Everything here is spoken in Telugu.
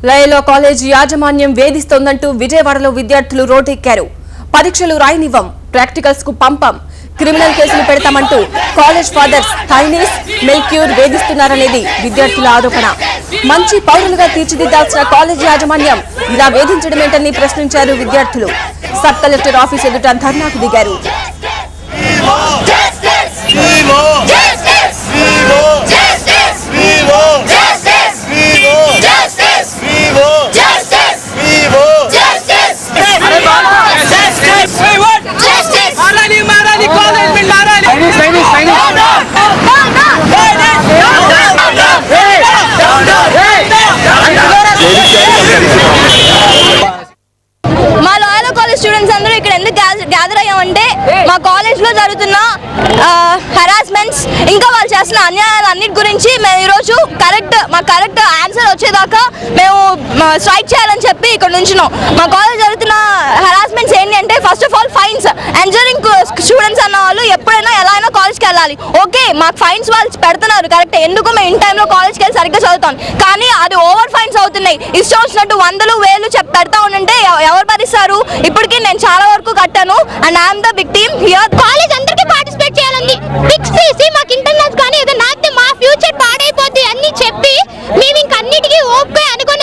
లయలో కాలేజీ యాజమాన్యం వేధిస్తోందంటూ విజయవాడలో విద్యార్థులు రోడ్డెక్కారు. పరీక్షలు రాయనివ్వం, ప్రాక్టికల్స్ కు పంపం, క్రిమినల్ కేసులు పెడతామంటూ కాలేజ్ ఫాదర్స్ థైనీస్, మెల్క్యూర్ వేధిస్తున్నారనేది విద్యార్థుల ఆరోపణ. మంచి పౌరులుగా తీర్చిదిద్దాల్సిన కాలేజీ యాజమాన్యం ఇలా వేధించడమేంటని ప్రశ్నించారు విద్యార్థులు. సబ్ కలెక్టర్ ఆఫీస్ ఎదుట ధర్నాకు దిగారు. మా లాయల్ కాలేజ్ స్టూడెంట్స్ అందరూ ఇక్కడ ఎందుకు గ్యాదర్ అయ్యామంటే మా కాలేజ్ లో జరుగుతున్న హెరాస్మెంట్స్ ఇంకా వాళ్ళు చేస్తున్న అన్యాయాలు అన్నిటి గురించి మేము ఈరోజు కరెక్ట్ ఆన్సర్ వచ్చేదాకా మేము స్ట్రైక్ చేయాలని చెప్పి ఇక్కడ నుంచున్నాం. మా కాలేజ్ జరుగుతున్న హెరాస్మెంట్స్ ఏంటి అంటే ఫస్ట్ ఆఫ్ ఆల్ ఫైన్స్. ఎంజరింగ్ స్టూడెంట్స్ అన్న వాళ్ళు ఎప్పుడైనా ఎలా అయినా కాలేజ్కి వెళ్ళాలి. ఓకే, మాకు ఫైన్స్ వాళ్ళు పెడుతున్నారు కరెక్ట్, ఎందుకు మేము ఇన్ టైంలో కాలేజ్కి వెళ్ళి సరిగ్గా చదువుతాం. కానీ అది ఓవర్ ఫైన్స్ అవుతున్నాయి. ఇష్టం వచ్చినట్టు 100,000 పెడతా ఉంటే ఎవరు భరిస్తారు? ఇప్పటికీ నేను చాలా వరకు కట్టాను and I'm the big team here. College అందరికీ పార్టిసిపేట్ చేయాలని ఫిక్స్ చేసి మాకు ఇంటర్నల్స్ కానీ ఏదో నాకితే మా ఫ్యూచర్ పాడైపోద్ది అని చెప్పి మేము ఇంక అన్నిటికీ ఓకే అనుకో